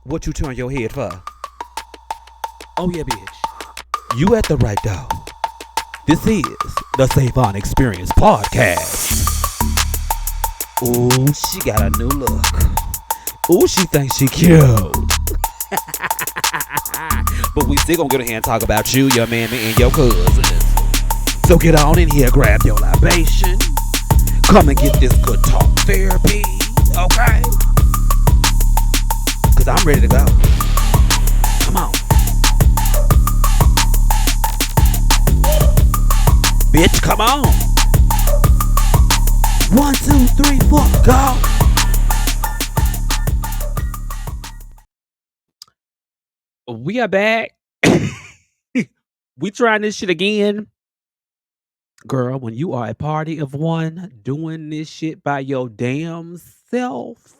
What you turn your head for? Oh yeah, bitch. You at the right door. This is the Savon Experience podcast. Ooh, she got a new look. Ooh, she thinks she cute. But we still gonna get in here and talk about you, your mammy, and your cousins. So get on in here, grab your libation. Come and get this good talk therapy, okay? Cause I'm ready to go. Come on. Bitch, come on. 1, 2, 3, 4, go. We are back. We trying this shit again. Girl, when you are a party of one doing this shit by your damn self,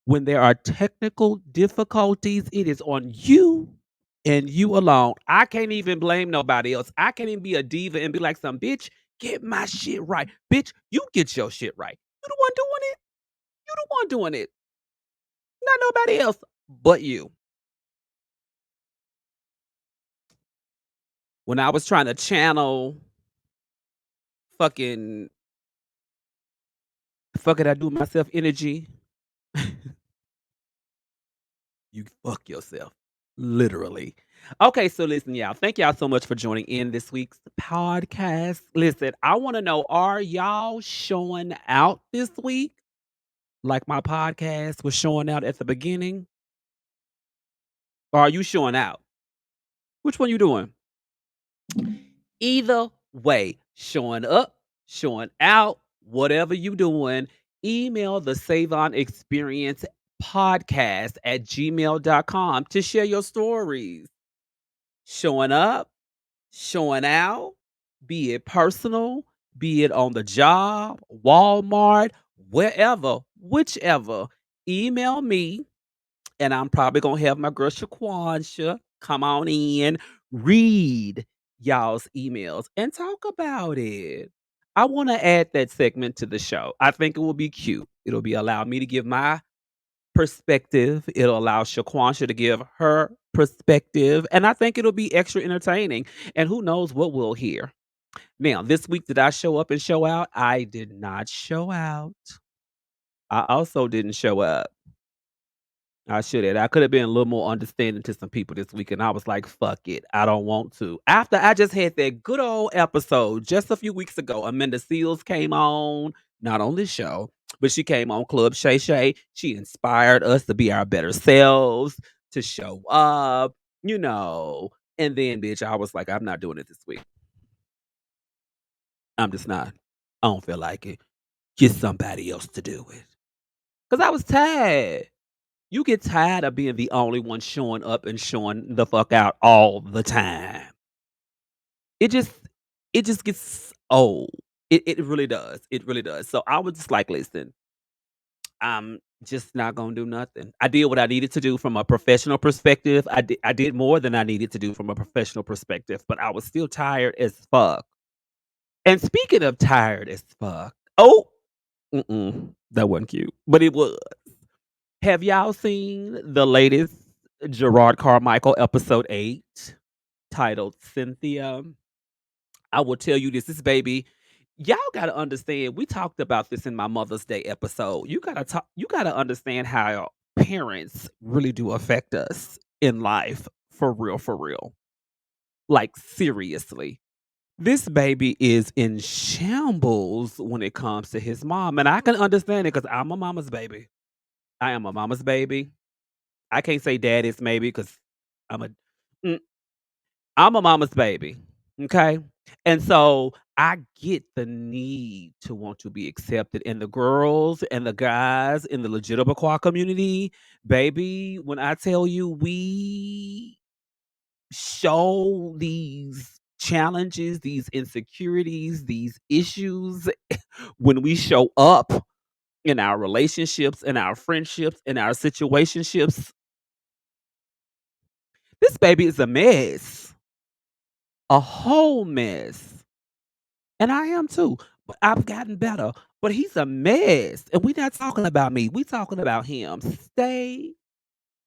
when there are technical difficulties, it is on you and you alone. I can't even blame nobody else. I can't even be a diva and be like, some bitch, get my shit right. Bitch, you get your shit right. You the one doing it. You the one doing it. Not nobody else but you. When I was trying to channel fucking fuck it, I do myself energy, you fuck yourself. Literally. Okay, so listen, y'all. Thank y'all so much for joining in this week's podcast. Listen, I want to know, are y'all showing out this week? Like my podcast was showing out at the beginning? Or are you showing out? Which one you doing? Either way, showing up, showing out, whatever you doing, email the Savon Experience podcast at gmail.com to share your stories. Showing up, showing out, be it personal, be it on the job, Walmart, wherever, whichever. Email me, and I'm probably gonna have my girl Shaquansha come on in, read y'all's emails, and talk about it. I want to add that segment to the show. I think it will be cute. It'll be allow me to give my perspective. It'll allow Shaquansha to give her perspective, and I think it'll be extra entertaining. And who knows what we'll hear. Now, this week, did I show up and show out? I did not show out. I also didn't show up. I should have. I could have been a little more understanding to some people this week, and I was like, "Fuck it, I don't want to." After I just had that good old episode just a few weeks ago, Amanda Seals came on, not on this show, but she came on Club Shay Shay. She inspired us to be our better selves, to show up, you know. And then, bitch, I was like, "I'm not doing it this week. I'm just not. I don't feel like it. Get somebody else to do it." Because I was tired. You get tired of being the only one showing up and showing the fuck out all the time. It just it just gets old. It really does. It really does. So I was just like, listen, I'm just not gonna do nothing. I did what I needed to do from a professional perspective. I did more than I needed to do from a professional perspective, but I was still tired as fuck. And speaking of tired as fuck, oh, that wasn't cute, but it was. Have y'all seen the latest Jerrod Carmichael episode 8 titled Cynthia? I will tell you this baby, y'all gotta understand. We talked about this in my Mother's Day episode. You gotta understand how parents really do affect us in life for real, for real. Like seriously. This baby is in shambles when it comes to his mom. And I can understand it because I'm a mama's baby. I am a mama's baby. I can't say daddy's maybe because I'm a mm, I'm a mama's baby, okay? And so I get the need to want to be accepted, and the girls and the guys in the legitimate community, baby, when I tell you we show these challenges, these insecurities, these issues when we show up in our relationships, in our friendships, in our situationships, this baby is a mess. A whole mess. And I am too. But I've gotten better. But he's a mess. And we're not talking about me. We talking about him. Stay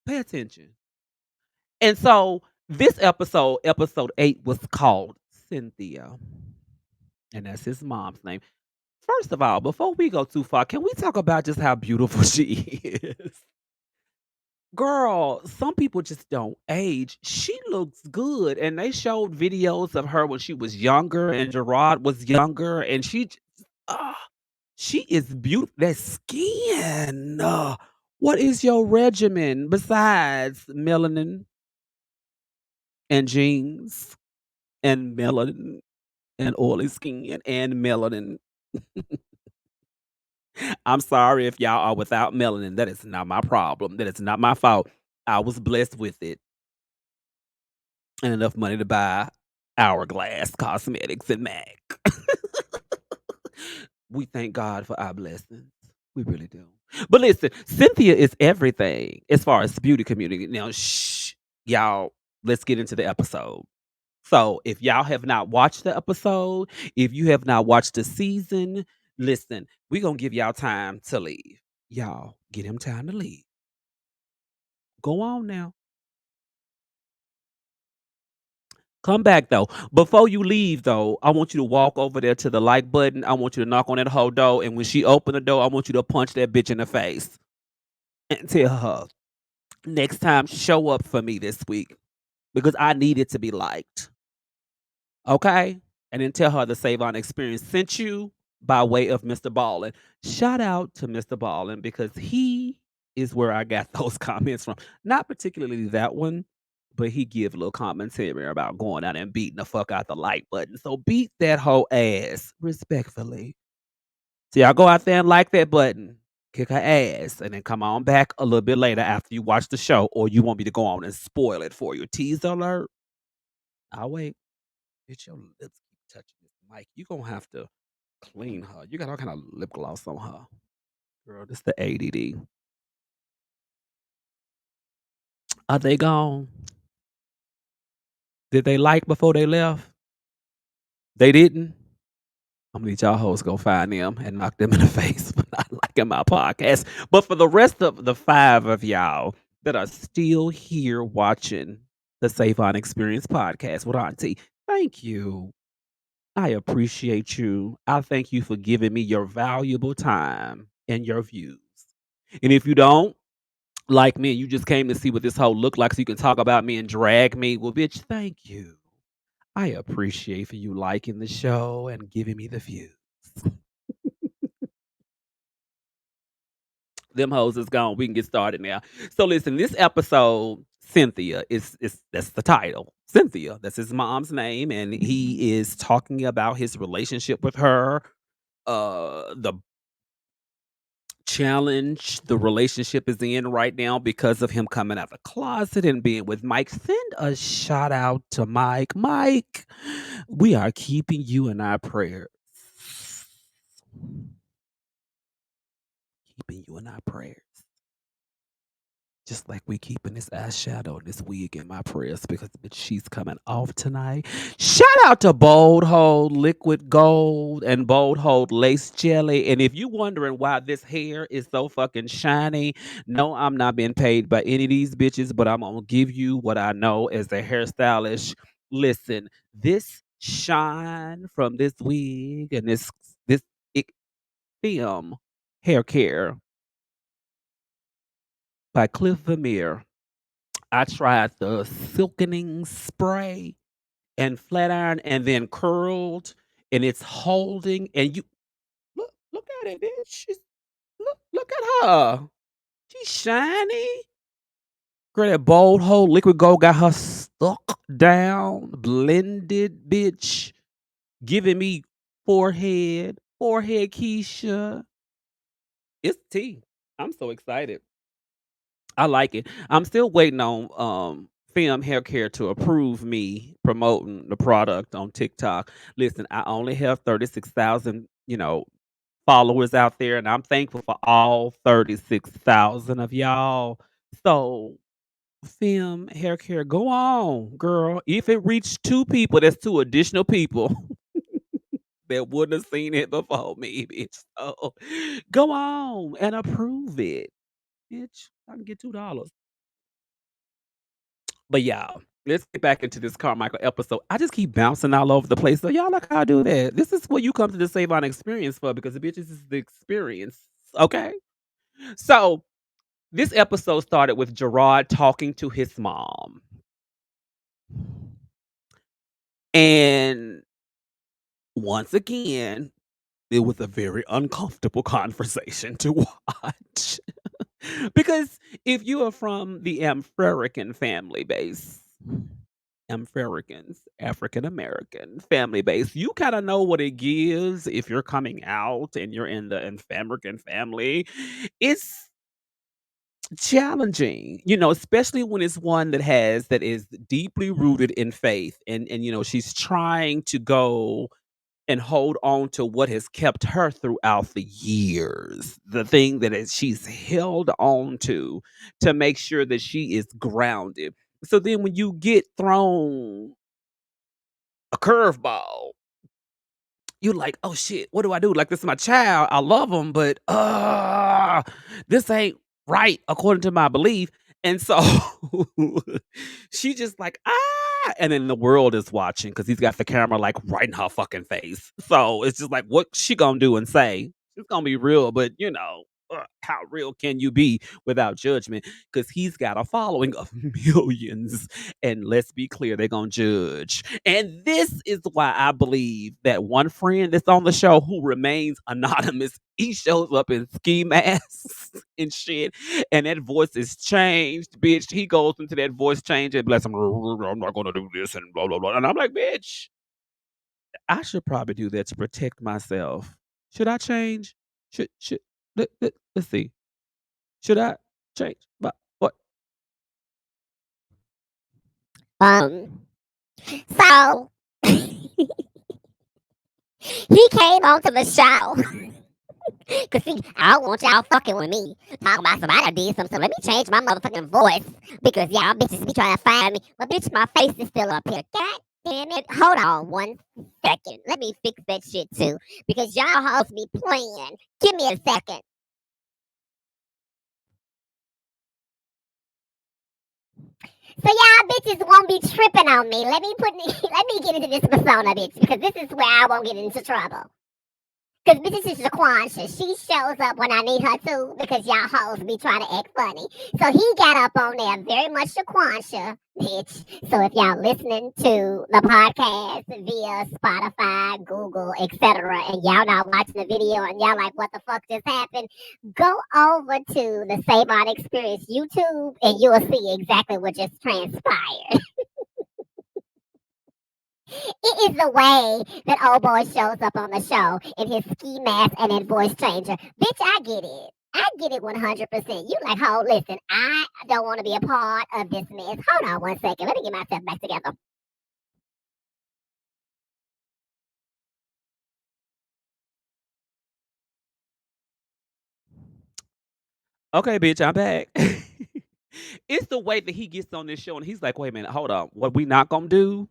Pay attention. And so this episode 8, was called Cynthia, and that's his mom's name. First of all, before we go too far, can we talk about just how beautiful she is? Girl, some people just don't age. She looks good, and they showed videos of her when she was younger and Jerrod was younger, and ah, she is beautiful. That skin. What is your regimen besides melanin and jeans and melanin and oily skin and melanin? I'm sorry if y'all are without melanin. That is not my problem. That is not my fault. I was blessed with it and enough money to buy Hourglass Cosmetics and MAC. We thank God for our blessings. We really do. But listen, Cynthia is everything as far as beauty community. Now, shh, y'all, let's get into the episode. So, if y'all have not watched the episode, if you have not watched the season, listen, we're going to give y'all time to leave. Y'all, get him time to leave. Go on now. Come back though. Before you leave though, I want you to walk over there to the like button. I want you to knock on that whole door. And when she open the door, I want you to punch that bitch in the face and tell her next time show up for me this week because I need it to be liked. Okay? And then tell her the Savon Experience sent you by way of Mr. Ballin. Shout out to Mr. Ballin because he is where I got those comments from. Not particularly that one, but he give a little commentary about going out and beating the fuck out the like button. So beat that whole ass respectfully. So y'all go out there and like that button, kick her ass, and then come on back a little bit later after you watch the show, or you want me to go on and spoil it for you. Teaser alert. I'll wait. Bitch, your lips keep touching this mic. You gonna have to clean her. You got all kind of lip gloss on her. Girl, this the ADD. Are they gone? Did they like before they left? They didn't? I'm gonna need y'all hoes go find them and knock them in the face for not liking my podcast. But for the rest of the 5 of y'all that are still here watching the Savon Experience podcast with Auntie, thank you. I appreciate you. I thank you for giving me your valuable time and your views. And if you don't like me and you just came to see what this whole look like so you can talk about me and drag me, well, bitch, thank you. I appreciate for you liking the show and giving me the views. Them hoes is gone. We can get started now. So listen, this episode, Cynthia is that's the title. Cynthia, that's his mom's name, and he is talking about his relationship with her, the challenge the relationship is in right now because of him coming out of the closet and being with Mike. Send a shout out to Mike. Mike, we are keeping you in our prayers. Keeping you in our prayers. Just like we keeping this eyeshadow and this wig in my prayers because bitch, she's coming off tonight. Shout out to Bold Hold Liquid Gold and Bold Hold Lace Jelly. And if you wondering why this hair is so fucking shiny, no, I'm not being paid by any of these bitches, but I'm gonna give you what I know as a hairstylist. Listen, this shine from this wig and this it, film hair care by Cliff Vermeer. I tried the silkening spray and flat iron and then curled, and it's holding. And you look at it, bitch. Look at her. She's shiny. Girl, that bold hole liquid gold got her stuck down, blended, bitch. Giving me forehead Keisha. It's tea. I'm so excited. I like it. I'm still waiting on Film Hair Care to approve me promoting the product on TikTok. Listen, I only have 36,000, followers out there, and I'm thankful for all 36,000 of y'all. So, Film Hair Care, go on, girl. If it reached 2 people, that's 2 additional people that wouldn't have seen it before me, bitch. So, go on and approve it, bitch. I can get $2. But yeah, let's get back into this Carmichael episode. I just keep bouncing all over the place. So y'all like how I do that. This is what you come to the Savon experience for because the bitches is the experience. Okay. So this episode started with Jerrod talking to his mom. And once again, it was a very uncomfortable conversation to watch. Because if you are from the American family base, Americans, African American family base, you kind of know what it gives if you're coming out and you're in the American family. It's challenging, especially when it's one that is deeply rooted in faith and she's trying to go and hold on to what has kept her throughout the years. The thing that is she's held on to make sure that she is grounded. So then when you get thrown a curveball, you're like, "Oh shit, what do I do? Like this is my child. I love him, but this ain't right according to my belief." And so she just like, "Ah," and then the world is watching because he's got the camera like right in her fucking face. So it's just like, what she gonna do and say? She's gonna be real, but how real can you be without judgment? Because he's got a following of millions, and let's be clear, they're gonna judge. And this is why I believe that one friend that's on the show who remains anonymous, he shows up in ski masks and shit, and that voice is changed, bitch. He goes into that voice change and bless him. I'm not gonna do this and blah blah blah. And I'm like, bitch, I should probably do that to protect myself. Should I change? Should let's see. Should I change? But what? Um, so he came onto the show because see, I don't want y'all fucking with me. Talking about somebody did something. So let me change my motherfucking voice because y'all bitches be trying to find me. But bitch, my face is still up here. God damn it. Hold on 1 second. Let me fix that shit too. Because y'all hoes be playing. Give me a second. So y'all bitches won't be tripping on me. Let me get into this persona, bitch, because this is where I won't get into trouble. Because bitches is Shaquansha. She shows up when I need her too because y'all hoes be trying to act funny. So he got up on there very much Shaquansha, bitch. So if y'all listening to the podcast via Spotify, Google, etc., and y'all not watching the video and y'all like, what the fuck just happened? Go over to the Savon Experience YouTube and you'll see exactly what just transpired. It is the way that old boy shows up on the show in his ski mask and in voice changer. Bitch, I get it. I get it 100%. You like, oh, listen, I don't want to be a part of this mess. Hold on 1 second. Let me get myself back together. Okay, bitch, I'm back. It's the way that he gets on this show and he's like, wait a minute, hold on. What we not gonna do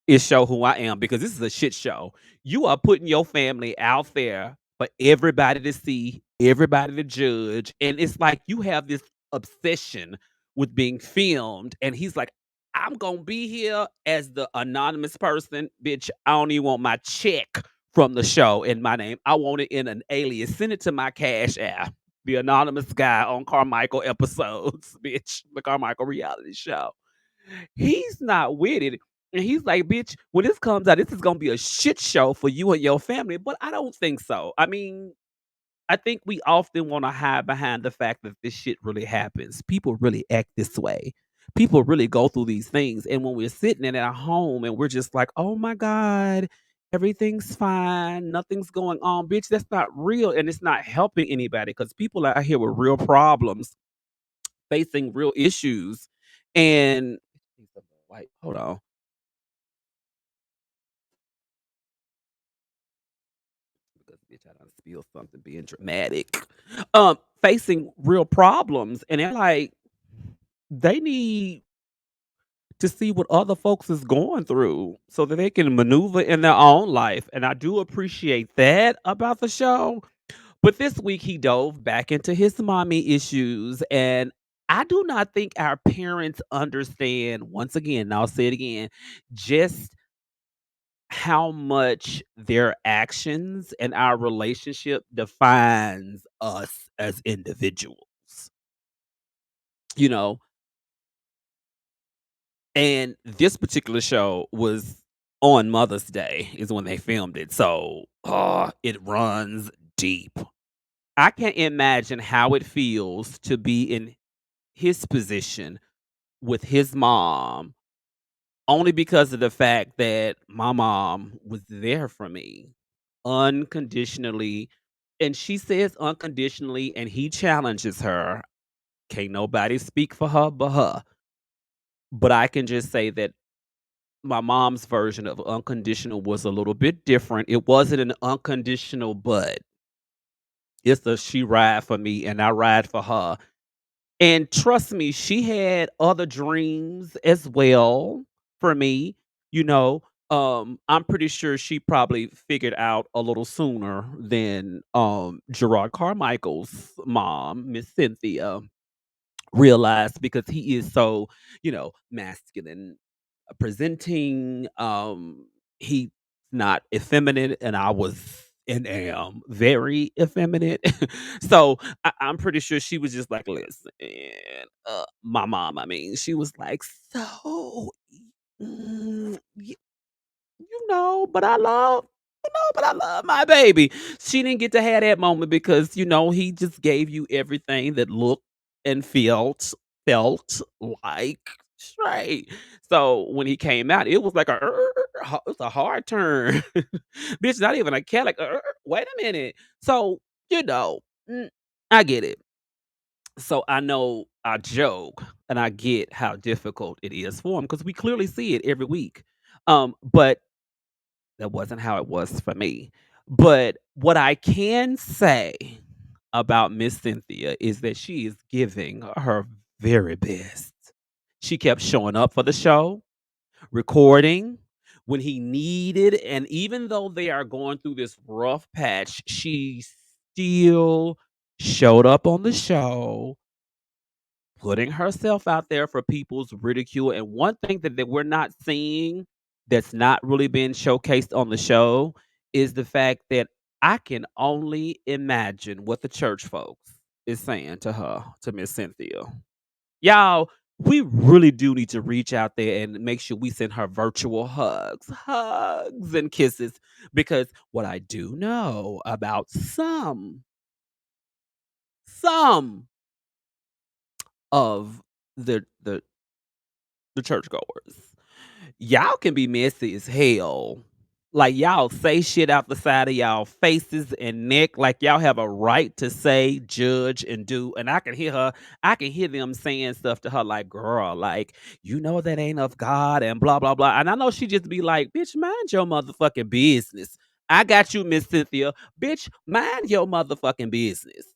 is show who I am because this is a shit show. You are putting your family out there for everybody to see, everybody to judge, and it's like you have this obsession with being filmed, and he's like, "I'm gonna be here as the anonymous person, bitch. I don't even want my check from the show in my name. I want it in an alias. Send it to my Cash App." The anonymous guy on Carmichael episodes, bitch, the Carmichael reality show. He's not with it. And he's like, "Bitch, when this comes out, this is gonna be a shit show for you and your family." But I don't think so. I mean, I think we often want to hide behind the fact that this shit really happens. People really act this way. People really go through these things. And when we're sitting in our home and we're just like, "Oh my God, everything's fine, nothing's going on." Bitch, that's not real and it's not helping anybody because people are out here with real problems, facing real issues. And wait, hold on. Because bitch, I done spill something being dramatic. Facing real problems, and they're like, they need to see what other folks is going through so that they can maneuver in their own life. And I do appreciate that about the show. But this week he dove back into his mommy issues, and I do not think our parents understand, once again, and I'll say it again, just how much their actions and our relationship defines us as individuals, you know? And this particular show was on Mother's Day is when they filmed it. So, it runs deep. I can't imagine how it feels to be in his position with his mom only because of the fact that my mom was there for me unconditionally. And she says unconditionally, and he challenges her. Can't nobody speak for her but her. But I can just say that my mom's version of unconditional was a little bit different. It wasn't an unconditional but. It's a she ride for me and I ride for her. And trust me, she had other dreams as well for me, you know. I'm pretty sure she probably figured out a little sooner than Jerrod Carmichael's mom, Miss Cynthia, realized because he is so, masculine presenting. He's not effeminate, and I was and am very effeminate. So I'm pretty sure she was just like, listen, my mom. I mean, she was like, so, but I love. But I love my baby. She didn't get to have that moment because, he just gave you everything that looked and felt like straight. So when he came out, it was like it was a hard turn. Bitch, not even a cat, like, wait a minute. So, you know, mm, I get it. So I know I joke and I get how difficult it is for him because we clearly see it every week. But that wasn't how it was for me. But what I can say about Miss Cynthia is that she is giving her very best. She kept showing up for the show, recording when he needed, and even though they are going through this rough patch, she still showed up on the show, putting herself out there for people's ridicule. And one thing that we're not seeing that's not really being showcased on the show is the fact that I can only imagine what the church folks is saying to her, to Miss Cynthia. Y'all, we really do need to reach out there and make sure we send her virtual hugs and kisses. Because what I do know about some of the churchgoers. Y'all can be messy as hell. Like y'all say shit out the side of y'all faces and neck like y'all have a right to say, judge, and do. And I can hear them saying stuff to her like, girl, like, that ain't of God and blah, blah, blah. And I know she just be like, bitch, mind your motherfucking business. I got you, Miss Cynthia. Bitch, mind your motherfucking business.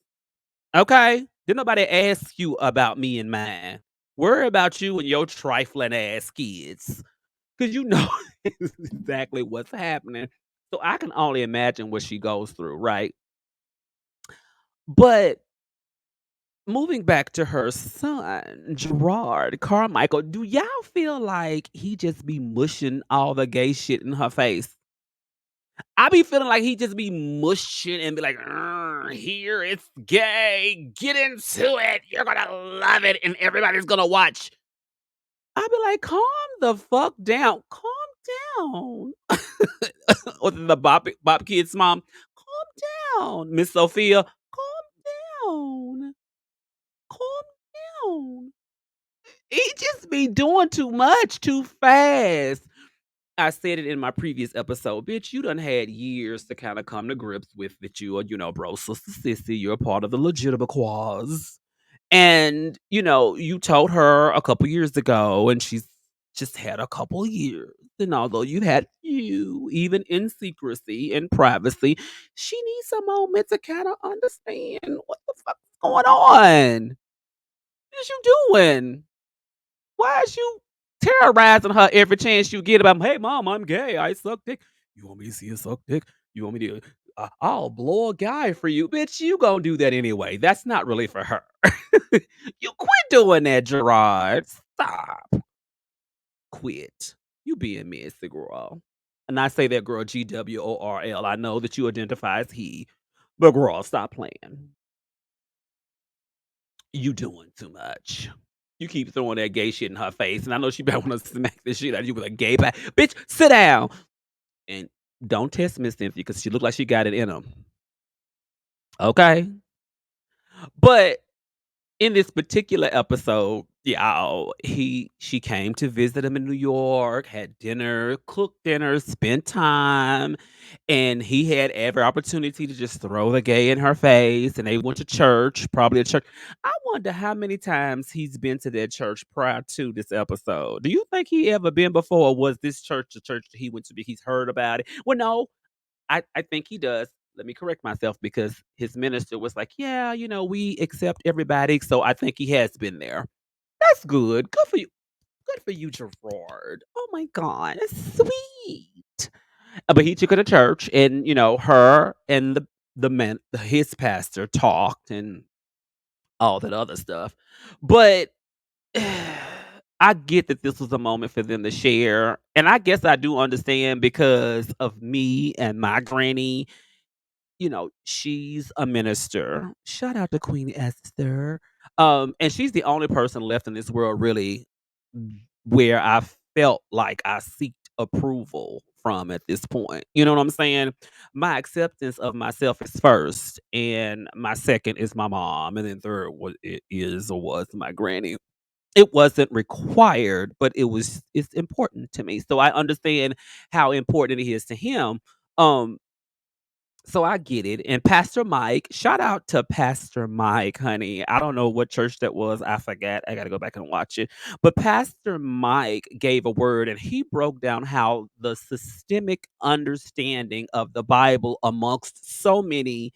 Okay? Did nobody ask you about me and mine? Worry about you and your trifling ass kids. Cause you know exactly what's happening. So I can only imagine what she goes through, right? But moving back to her son, Gerard Carmichael, do y'all feel like he just be mushing all the gay shit in her face? I be feeling like he just be mushing and be like, here it's gay. Get into it. You're gonna love it, and everybody's gonna watch. I be like, calm the fuck down. Calm down. Or the Bop Kids mom, calm down. Miss Sophia, calm down. Calm down. He just be doing too much too fast. I said it in my previous episode, bitch. You done had years to kind of come to grips with that you are, bro, sister, sissy. You're a part of the legitimate cause. And, you told her a couple years ago, and she's just had a couple years. And although you had few, even in secrecy and privacy, she needs a moment to kind of understand what the fuck's going on. What is you doing? Why is you terrorizing her every chance you get about, hey, mom, I'm gay. I suck dick. You want me to see you suck dick? You want me to? I'll blow a guy for you." Bitch, you gonna do that anyway. That's not really for her. You quit doing that, Jerrod. Stop. Quit. You being messy, girl. And I say that girl GWORL. I know that you identify as he, but girl, stop playing. You doing too much. You keep throwing that gay shit in her face, and I know she better wanna smack the shit out of you with a gay back. Bitch, sit down and don't test Miss Cynthia because she look like she got it in her. Okay? But in this particular episode, y'all, she came to visit him in New York, had dinner, cooked dinner, spent time, and he had every opportunity to just throw the gay in her face. And they went to church, probably a church. I wonder how many times he's been to that church prior to this episode. Do you think he ever been before, or was this church the church that he went to? He's heard about it. Well, no, I think he does. Let me correct myself because his minister was like, "Yeah, we accept everybody." So I think he has been there. That's good. Good for you. Good for you, Gerard. Oh my God, that's sweet. But he took her to church, and her and the man, his pastor, talked and all that other stuff. But I get that this was a moment for them to share, and I guess I do understand because of me and my granny. She's a minister. Shout out to Queen Esther. And she's the only person left in this world really where I felt like I seeked approval from at this point. You know what I'm saying? My acceptance of myself is first, and my second is my mom, and then third was my granny. It wasn't required, but it's important to me. So I understand how important it is to him. Um, so I get it. And Pastor Mike, shout out to Pastor Mike, honey. I don't know what church that was. I forget. I got to go back and watch it. But Pastor Mike gave a word and he broke down how the systemic understanding of the Bible amongst so many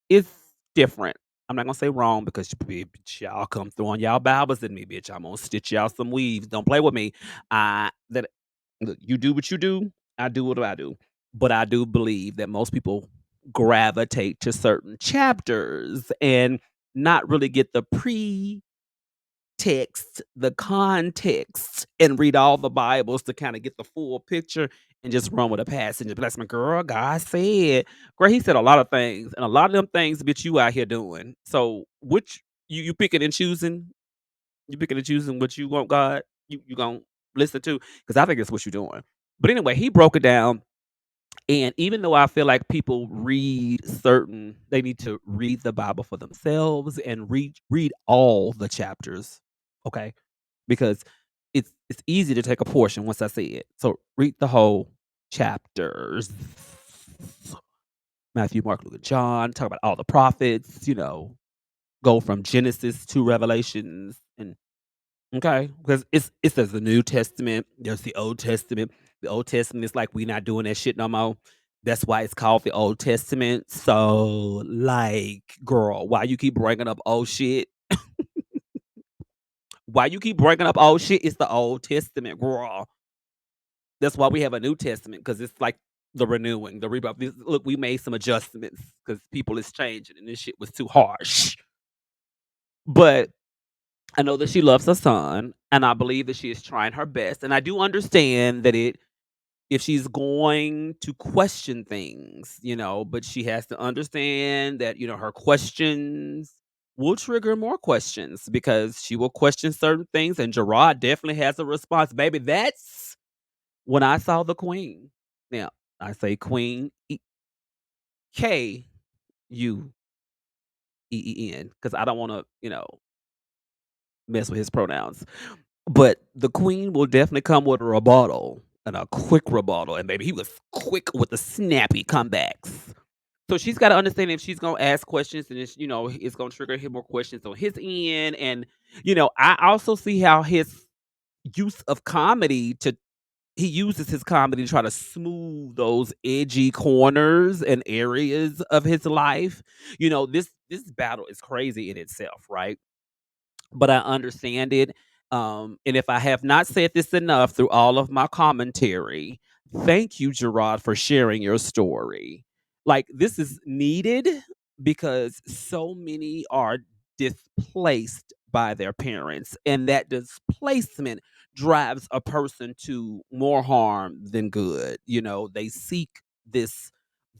is different. I'm not gonna say wrong because y'all come throwing y'all Bibles at me, bitch. I'm gonna stitch y'all some weaves. Don't play with me. I that Look, you do what you do. I do what I do. But I do believe that most people gravitate to certain chapters and not really get the the context, and read all the Bibles to kind of get the full picture and just run with a passage. But that's my girl. God said, girl, he said a lot of things, and a lot of them things, bitch, you out here doing. So, which you picking and choosing? You picking and choosing what you want, God? You gonna listen to? Because I think it's what you're doing. But anyway, he broke it down, and even though I feel like people they need to read the Bible for themselves and read all the chapters, okay? Because it's easy to take a portion once I say it. So read the whole chapters. Matthew, Mark, Luke, and John. Talk about all the prophets. Go from Genesis to Revelations, and okay, because it's there's the New Testament, there's the Old Testament. The Old Testament is like we not doing that shit no more. That's why it's called the Old Testament. So, like, girl, why you keep bringing up old shit? Why you keep bringing up old shit? It's the Old Testament, girl. That's why we have a New Testament because it's like the renewing, the rebirth. Look, we made some adjustments because people is changing and this shit was too harsh. But I know that she loves her son, and I believe that she is trying her best. And I do understand that if she's going to question things, but she has to understand that, her questions will trigger more questions because she will question certain things. And Gerard definitely has a response. Baby, that's when I saw the queen. Now, I say queen K-U-E-E-N because I don't want to, mess with his pronouns. But the queen will definitely come with a rebuttal, and a quick rebuttal, and baby, he was quick with the snappy comebacks. So she's gotta understand if she's gonna ask questions, and it's gonna trigger him more questions on his end. And, I also see how his use of comedy to he uses his comedy to try to smooth those edgy corners and areas of his life. This battle is crazy in itself, right? But I understand it. And if I have not said this enough through all of my commentary, thank you, Gerard, for sharing your story. Like, this is needed because so many are displaced by their parents, and that displacement drives a person to more harm than good. They seek this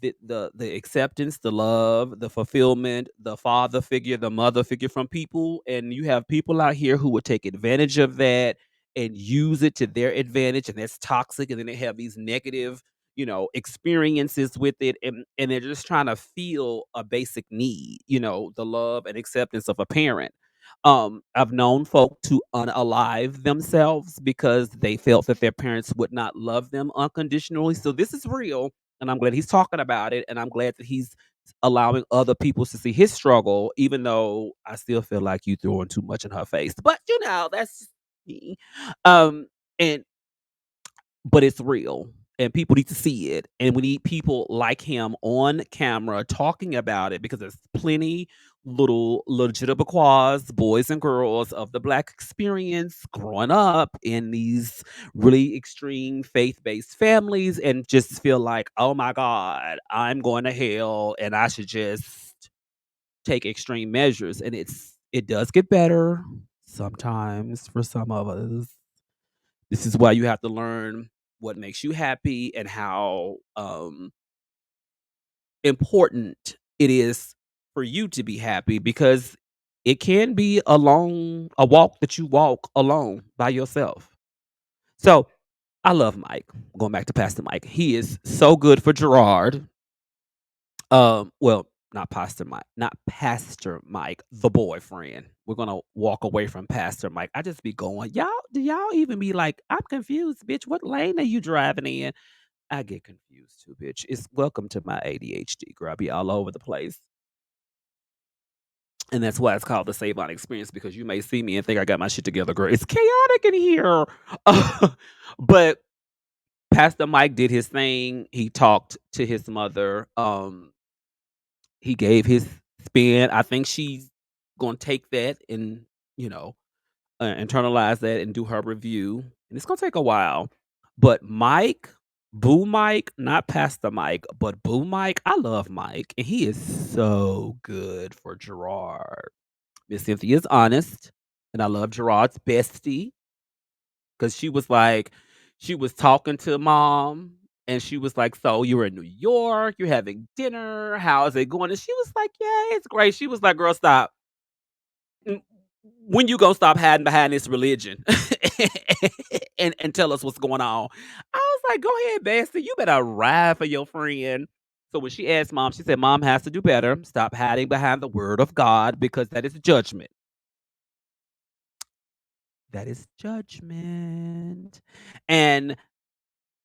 the acceptance, the love, the fulfillment, the father figure, the mother figure from people, and you have people out here who would take advantage of that and use it to their advantage, and that's toxic, and then they have these negative experiences with it, and they're just trying to feel a basic need, the love and acceptance of a parent. I've known folk to unalive themselves because they felt that their parents would not love them unconditionally. So this is real, and I'm glad he's talking about it, and I'm glad that he's allowing other people to see his struggle, even though I still feel like you throwing too much in her face. But that's me. Um, and but it's real, and people need to see it, and we need people like him on camera talking about it, because there's plenty little legitimate boys and girls of the Black experience growing up in these really extreme faith-based families and just feel like, oh my god, I'm going to hell and I should just take extreme measures. And it does get better sometimes for some of us. This is why you have to learn what makes you happy and how important it is for you to be happy, because it can be a walk that you walk alone by yourself. So I love Mike. Going back to Pastor Mike, he is so good for Gerard. Well, not Pastor Mike, the boyfriend. We're gonna walk away from Pastor Mike. I just be going, y'all. Do y'all even be like, I'm confused, bitch. What lane are you driving in? I get confused too, bitch. It's welcome to my ADHD, girl. I be all over the place. And that's why it's called the Savon Experience, because you may see me and think I got my shit together, girl. It's chaotic in here. But Pastor Mike did his thing. He talked to his mother. He gave his spin. I think she's gonna take that and, you know, internalize that and do her review. And it's gonna take a while. But Mike, Boo Mike, not Pastor Mike, but Boo Mike. I love Mike, and he is so good for Gerard. Miss Cynthia's honest, and I love Gerard's bestie, because she was talking to mom, and she was like, "So you're in New York, you're having dinner. How is it going?" And she was like, "Yeah, it's great." She was like, "Girl, stop. Mm, when you gonna stop hiding behind this religion and tell us what's going on?" I was like, "Go ahead, bestie. You better ride for your friend." So when she asked mom, she said, "Mom has to do better. Stop hiding behind the word of God, because that is judgment. That is judgment. And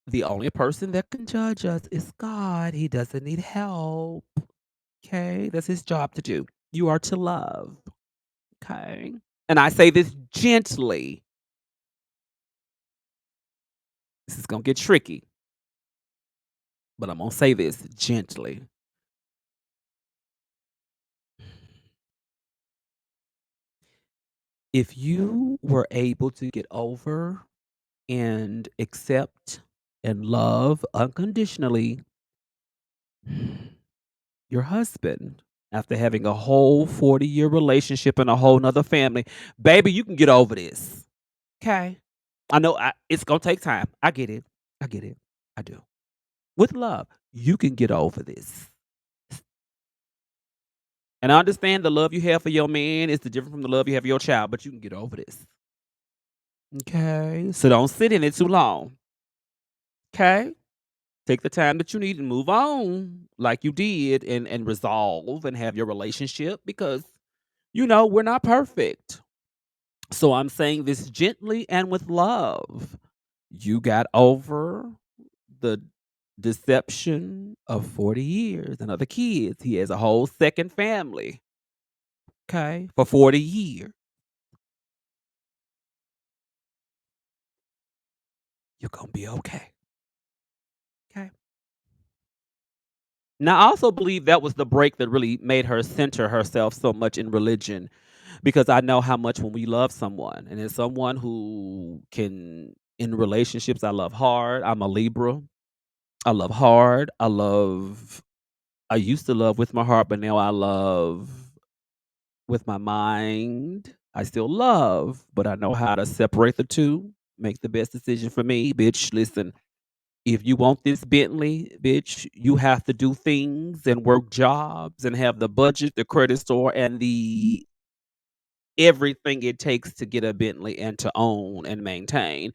the only person that can judge us is God. He doesn't need help. Okay? That's his job to do. You are to love. Okay? And I say this gently. This is going to get tricky, but I'm going to say this gently. If you were able to get over and accept and love unconditionally your husband after having a whole 40-year relationship and a whole nother family, baby, you can get over this. Okay? I know it's going to take time. I get it. I get it. I do. With love, you can get over this. And I understand the love you have for your man is different from the love you have for your child, but you can get over this. Okay? So don't sit in it too long. Okay? Take the time that you need and move on like you did, and resolve and have your relationship, because we're not perfect. So I'm saying this gently and with love. You got over the deception of 40 years and other kids. He has a whole second family, okay, for 40 years. You're going to be okay. Okay. Now, I also believe that was the break that really made her center herself so much in religion, because I know how much when we love someone, and it's someone who can, in relationships, I love hard. I'm a Libra. I love hard. I love I used to love with my heart, but now I love with my mind. I still love, but I know how to separate the 2, make the best decision for me. Bitch, listen, if you want this Bentley, bitch, you have to do things and work jobs and have the budget, the credit score, and the everything it takes to get a Bentley and to own and maintain.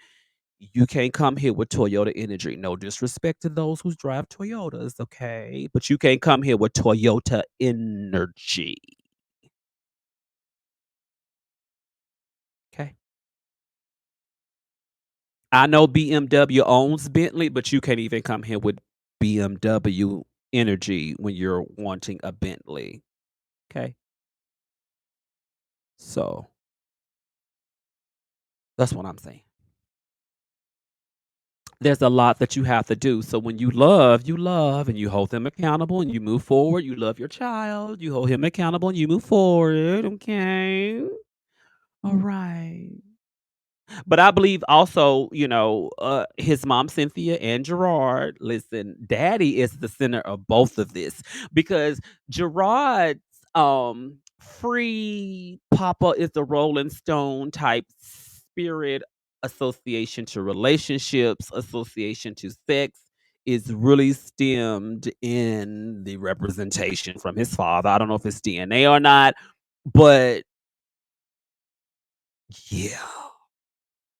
You can't come here with Toyota energy. No disrespect to those who drive Toyotas, okay? But you can't come here with Toyota energy, okay? I know BMW owns Bentley, but you can't even come here with BMW energy when you're wanting a Bentley, okay? So, that's what I'm saying. There's a lot that you have to do. So when you love and you hold them accountable and you move forward. You love your child, you hold him accountable and you move forward, okay? All right. But I believe also, his mom, Cynthia, and Gerard, listen, daddy is the center of both of this because Gerard's free papa is the Rolling Stone type spirit, association to relationships, association to sex is really stemmed in the representation from his father. I don't know if it's DNA or not, but yeah.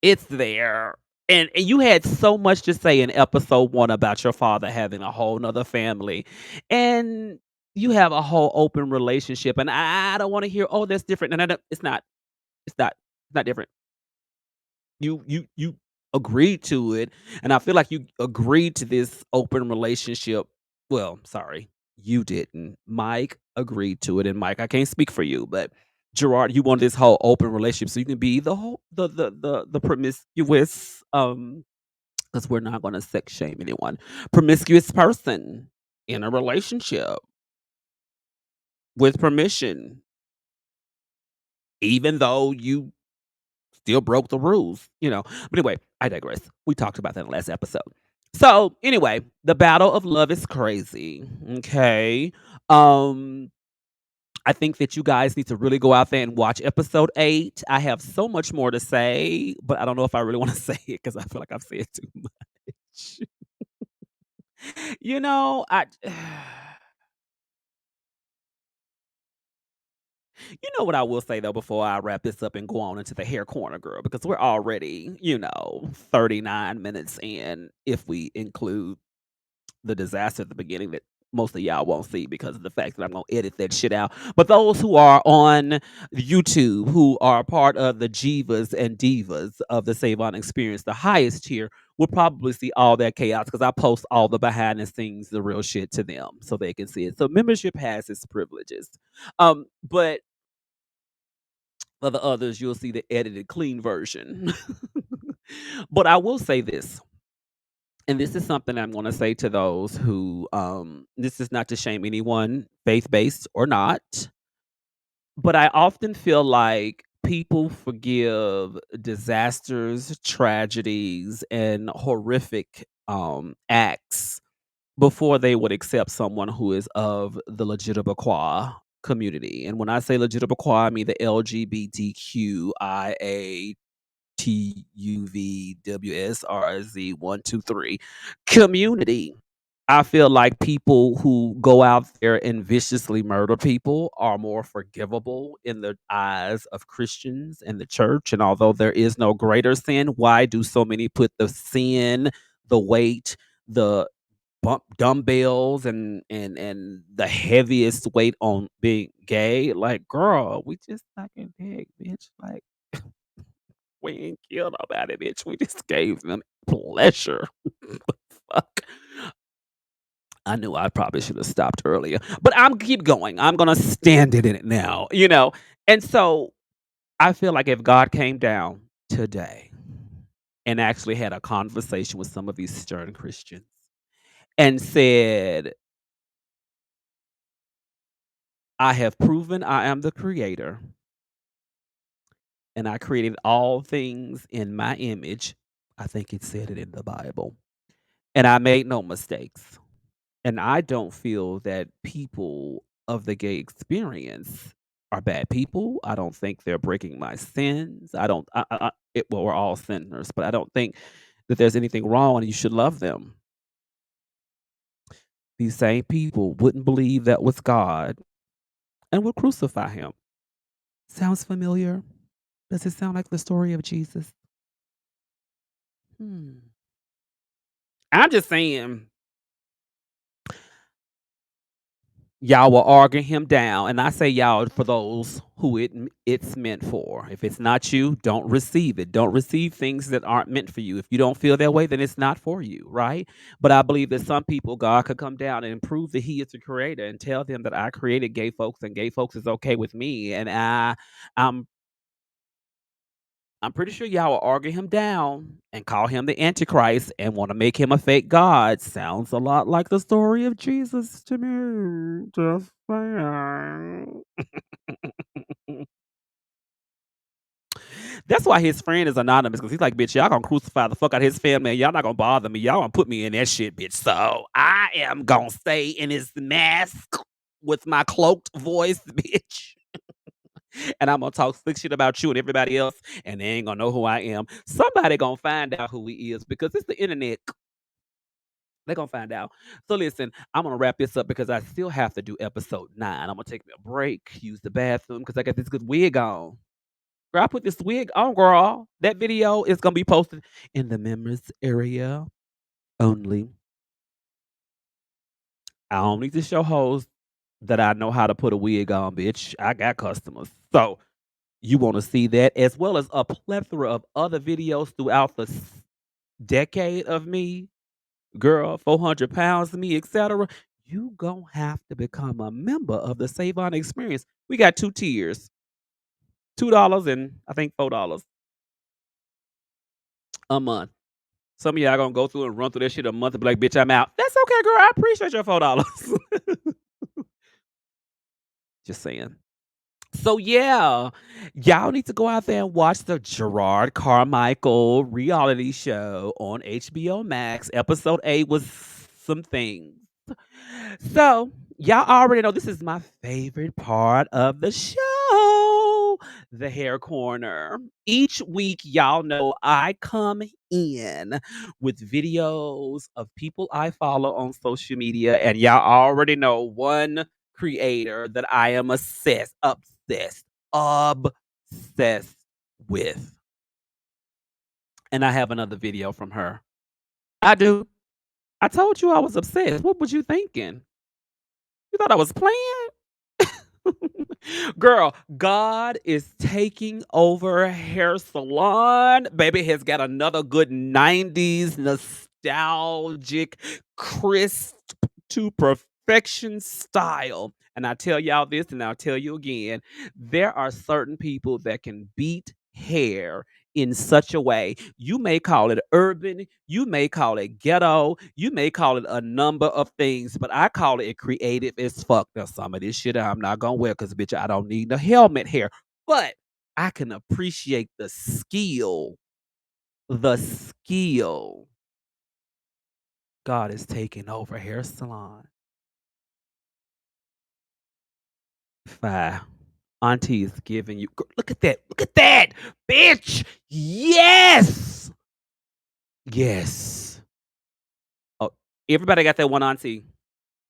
It's there. And you had so much to say in episode 1 about your father having a whole 'nother family, and you have a whole open relationship, and I don't wanna hear, "Oh, that's different." No, no, no, it's not. It's not. It's not different. You agreed to it, and I feel like you agreed to this open relationship. Well, sorry, you didn't. Mike agreed to it, and Mike, I can't speak for you, but Gerard, you want this whole open relationship so you can be the whole the promiscuous, because 'cause we're not gonna sex shame anyone, promiscuous person in a relationship with permission, even though you still broke the rules. But anyway, I digress. We talked about that in the last episode. So anyway, the battle of love is crazy. Okay. Um, I think that you guys need to really go out there and watch episode 8. I have so much more to say, but I don't know if I really want to say it because I feel like I've said too much. I You know what I will say though before I wrap this up and go on into the hair corner, girl, because we're already, 39 minutes in if we include the disaster at the beginning that most of y'all won't see because of the fact that I'm gonna edit that shit out. But those who are on YouTube, who are part of the Jivas and Divas of the Savon Experience, the highest tier, will probably see all that chaos because I post all the behind the scenes, the real shit to them so they can see it. So membership has its privileges. But for the others, you'll see the edited, clean version. But I will say this, and this is something I'm going to say to those who, this is not to shame anyone, faith based or not, but I often feel like people forgive disasters, tragedies, and horrific acts before they would accept someone who is of the LGBTQIA community. And when I say LGBTQIA, I mean the LGBTQIA TUVWSRZ123 community. I feel like people who go out there and viciously murder people are more forgivable in the eyes of Christians and the church. And although there is no greater sin, why do so many put the sin, the weight, the dumbbells and the heaviest weight on being gay? Like, girl, we just sucking dick, bitch. Like, we ain't killed nobody, bitch. We just gave them pleasure. Fuck. I knew I probably should have stopped earlier, but I'm keep going. I'm gonna stand in it now. And so I feel like if God came down today and actually had a conversation with some of these stern Christians and said, I have proven I am the creator and I created all things in my image. I think it said it in the Bible. And I made no mistakes. And I don't feel that people of the gay experience are bad people. I don't think they're breaking my sins. I don't well, we're all sinners, but I don't think that there's anything wrong and you should love them. These same people wouldn't believe that was God and would crucify him. Sounds familiar? Does it sound like the story of Jesus? Hmm. I'm just saying, y'all will argue him down, and I say y'all for those who it's meant for. If it's not you, don't receive it. Don't receive things that aren't meant for you. If you don't feel that way, then it's not for you, right? But I believe that some people, God could come down and prove that He is the creator and tell them that I created gay folks and gay folks is okay with me. And I'm I'm pretty sure y'all will argue him down and call him the Antichrist and want to make him a fake God. Sounds a lot like the story of Jesus to me. Just saying. That's why his friend is anonymous because he's like, bitch, y'all gonna crucify the fuck out of his family and y'all not gonna bother me. Y'all gonna put me in that shit, bitch. So I am gonna stay in his mask with my cloaked voice, bitch. And I'm gonna talk slick shit about you and everybody else, and they ain't gonna know who I am. Somebody gonna find out who he is because it's the internet. They gonna find out. So listen, I'm gonna wrap this up because I still have to do episode 9. I'm gonna take me a break, use the bathroom because I got this good wig on. Girl, I put this wig on, girl. That video is gonna be posted in the members area only. I don't need to show hoes that I know how to put a wig on, bitch. I got customers. So you want to see that as well as a plethora of other videos throughout the decade of me, girl, 400 pounds of me, etc. You gonna have to become a member of the Savon Experience. We got 2 tiers, $2 and I think $4 a month. Some of y'all gonna go through and run through that shit a month and be like, bitch, I'm out. That's okay, girl. I appreciate your $4. Just saying. So yeah, y'all need to go out there and watch the Jerrod Carmichael reality show on HBO Max. Episode 8 was some things. So y'all already know this is my favorite part of the show, the hair corner. Each week, y'all know I come in with videos of people I follow on social media, and y'all already know one creator that I am obsessed with. And I have another video from her. I do. I told you I was obsessed. What was you thinking? You thought I was playing? Girl, God is taking over hair salon. Baby has got another good 90s nostalgic, crisp to perfection style. And I tell y'all this and I'll tell you again, there are certain people that can beat hair in such a way. You may call it urban, you may call it ghetto, you may call it a number of things, but I call it creative as fuck. Now, some of this shit I'm not gonna wear because, bitch, I don't need the helmet hair, but I can appreciate the skill. The skill. God is taking over hair salon. Five. Auntie is giving you. Look at that. Look at that, bitch. Yes. Yes. Oh, everybody got that one auntie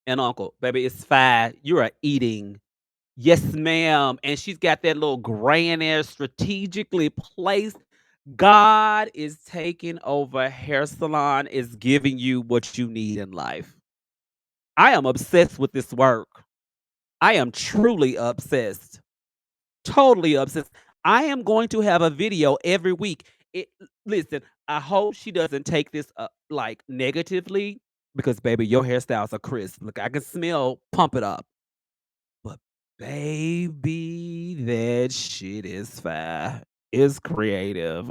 and uncle. Baby, it's fine. You are eating. Yes, ma'am. And she's got that little gray in there strategically placed. God is taking over hair salon, is giving you what you need in life. I am obsessed with this work. I am truly obsessed. Totally obsessed. I am going to have a video every week. Listen, I hope she doesn't take this like negatively because baby, your hairstyles are crisp. Look, I can smell pump it up. But baby, that shit is fire. It's creative.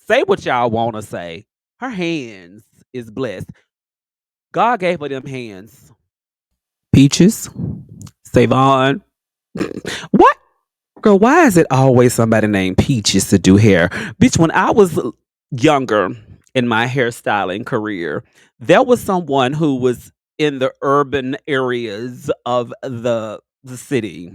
Say what y'all want to say. Her hands is blessed. God gave her them hands. Peaches, Savon. What? Girl, why is it always somebody named Peaches to do hair? Bitch, when I was younger in my hairstyling career, there was someone who was in the urban areas of the city,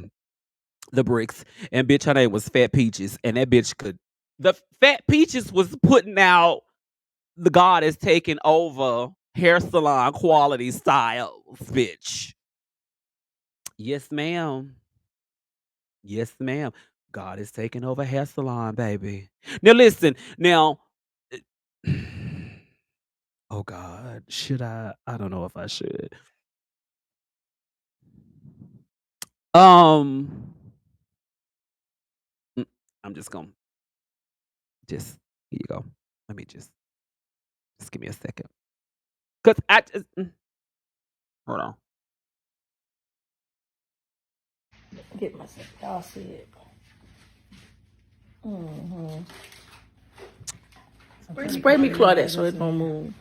the bricks, and bitch, her name was Fat Peaches, and that bitch could. The Fat Peaches was putting out the God is taking over hair salon quality styles, bitch. Yes, ma'am. Yes, ma'am. God is taking over hair salon, baby. Now listen, now oh God, should I? I don't know if I should. Um, mm, I'm just gonna just here you go. Let me just give me a second. Cause I just hold on. Get myself. Y'all see it. Mm-hmm. Spray me Claudette so it don't move.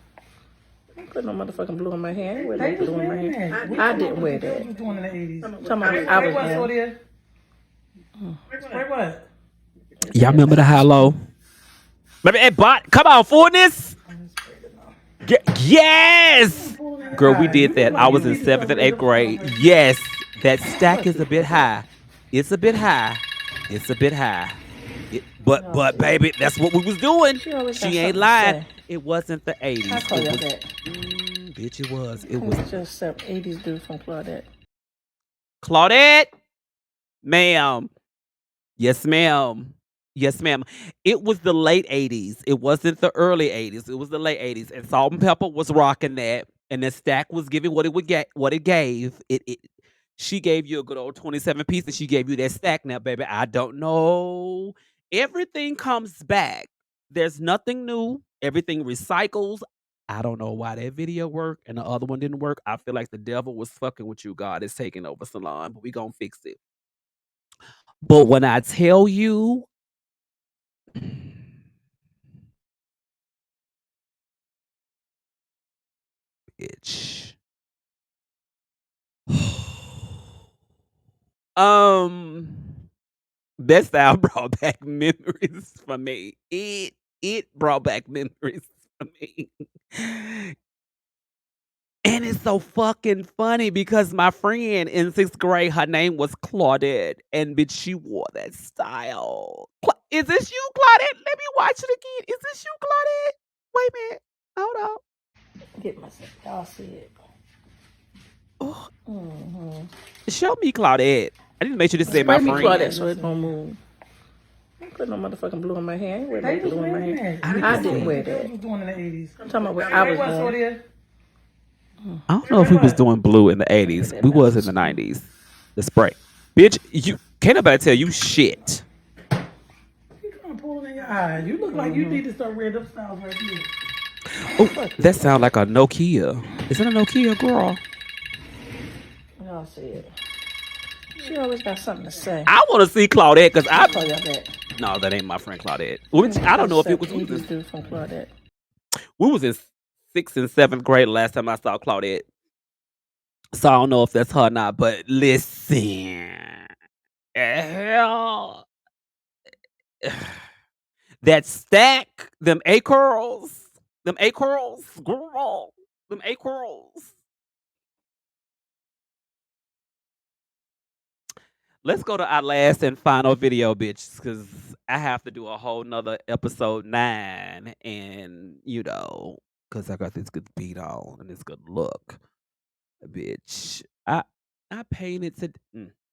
I put no motherfucking blue in my hair. I wear no blue in my hair. I didn't wear that. What was doing in the 80s? I'm talking about I was there. Spray what? Y'all remember the high low? Baby, hey, bot, come on, fullness. Yes, girl, we did that. I was in 7th and 8th grade. Yes, that stack is a bit high. It's a bit high. It's a bit high. But baby, that's what we was doing. She ain't lying. It wasn't the 80s. I call you that. Bitch, it was. It was just some 80s dude from Claudette. Claudette, ma'am. Yes, ma'am. Yes, ma'am. It was the late 80s. It wasn't the early 80s. It was the late 80s. And Salt and Pepper was rocking that. And the stack was giving what it would get, what it gave. She gave you a good old 27 piece and she gave you that stack. Now, baby, I don't know. Everything comes back. There's nothing new. Everything recycles. I don't know why that video worked and the other one didn't work. I feel like the devil was fucking with you. God is taking over salon, but we gonna fix it. But when I tell you, bitch. um, that style brought back memories for me. It brought back memories for me. And it's so fucking funny because my friend in 6th grade, her name was Claudette, and bitch, she wore that style. Is this you, Claudette? Let me watch it again. Is this you, Claudette? Wait a minute. Hold on. Get myself. Y'all see it. Oh. Show me Claudette. I need to make sure this is my friend. Claudette so it don't move. I put no motherfucking blue in my hair. I wear no blue in my hair. I didn't wear that. What was doing in the 80s? I'm talking about what I was doing. I don't know if we was doing blue in the 80s. We was in the 90s. The spray. Bitch, you can't nobody tell you shit. You trying to pull it in your eye. You look like you need to start wearing them styles right here. Oh, that sounds like a Nokia. Is it a Nokia, girl? Y'all see it. She always got something to say. I want to see Claudette because I call y'all that. No, that ain't my friend Claudette. Which, I don't know if it was. Dude from Claudette. We was in 6th and 7th grade last time I saw Claudette. So I don't know if that's her or not, but listen. Hell. That stack, them A curls, girl, them A curls. Let's go to our last and final video, bitch, because I have to do a whole nother episode 9, and because I got this good beat on and this good look, bitch. I painted to.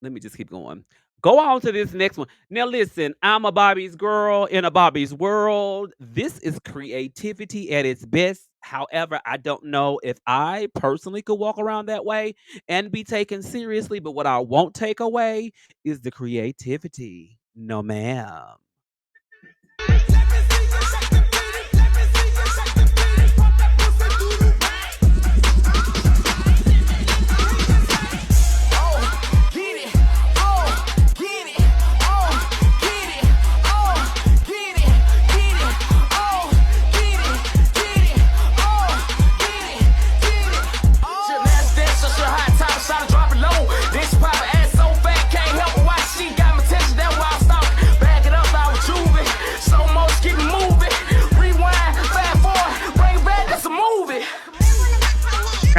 Let me just keep going. Go on to this next one. Now listen, I'm a Bobby's girl in a Bobby's world. This is creativity at its best. However, I don't know if I personally could walk around that way and be taken seriously, but what I won't take away is the creativity. No, ma'am.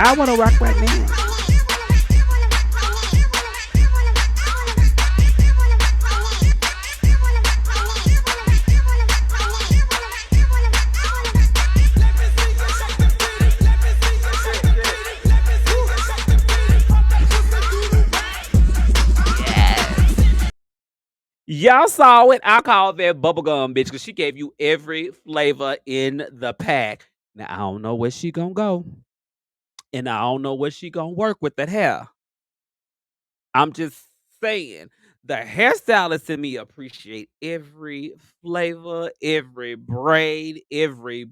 I want to rock right now. Y'all saw it. I called that bubblegum bitch because she gave you every flavor in the pack. Now I don't know where she gonna go. And I don't know where she gonna work with that hair. I'm just saying. The hairstylist in me appreciate every flavor, every braid, every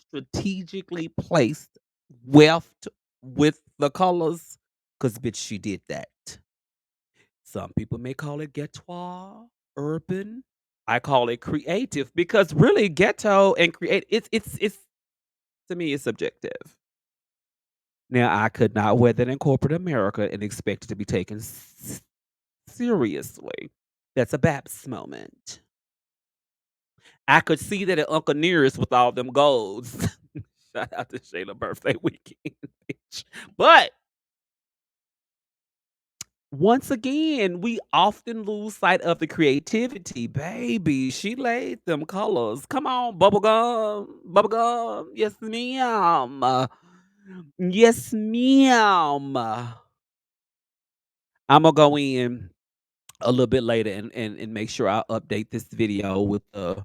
strategically placed weft with the colors. Cause bitch, she did that. Some people may call it ghetto, urban. I call it creative because really ghetto and create it's to me it's subjective. Now I could not wear that in corporate America and expect it to be taken seriously. That's a Baps moment. I could see that at Uncle Nearest with all them golds. Shout out to Shayla birthday weekend, bitch. But once again, we often lose sight of the creativity, baby. She laid them colors. Come on, bubblegum, bubblegum. Yes, ma'am. Yes, ma'am. I'm gonna go in a little bit later and make sure I update this video with the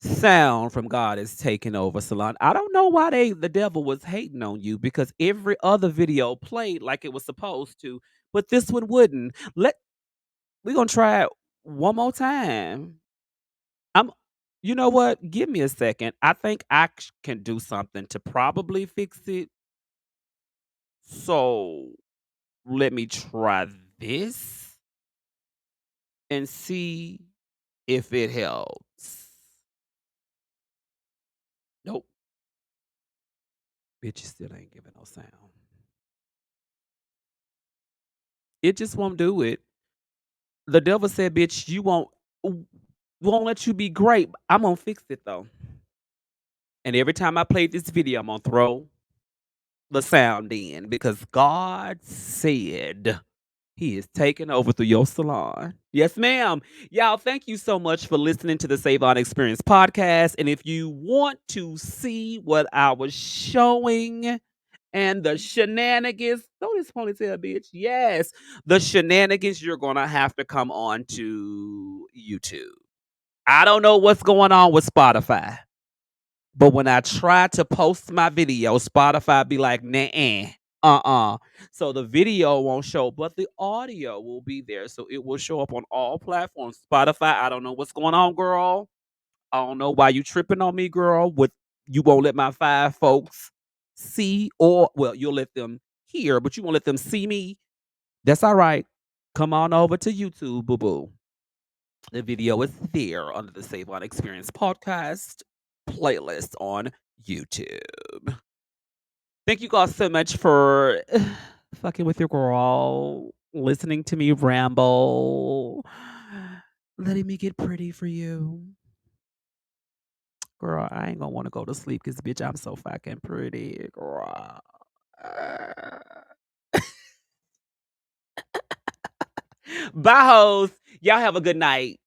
sound from God is taking over salon. I don't know why the devil was hating on you because every other video played like it was supposed to, but this one wouldn't. We're gonna try it one more time. I'm you know what? Give me a second. I think can do something to probably fix it. So let me try this and see if it helps. Nope. Bitch still ain't giving no sound. It just won't do it. The devil said, bitch, you won't let you be great. I'm gonna fix it though. And every time I play this video, I'm gonna throw the sound in because God said he is taking over through your salon. Yes, ma'am. Y'all, thank you so much for listening to the Savon Experience podcast. And if you want to see what I was showing and the shenanigans, throw this ponytail, bitch. Yes, the shenanigans, you're going to have to come on to YouTube. I don't know what's going on with Spotify. But when I try to post my video, Spotify be like, nah, So the video won't show, but the audio will be there. So it will show up on all platforms. Spotify, I don't know what's going on, girl. I don't know why you tripping on me, girl. With you won't let my 5 folks see, or well, you'll let them hear, but you won't let them see me. That's all right. Come on over to YouTube, boo boo. The video is there under the Savon Experience podcast playlist on YouTube. Thank you guys so much for fucking with your girl, listening to me ramble, letting me get pretty for you. Girl, I ain't gonna want to go to sleep because, bitch, I'm so fucking pretty, girl. Bye, hoes. Y'all have a good night.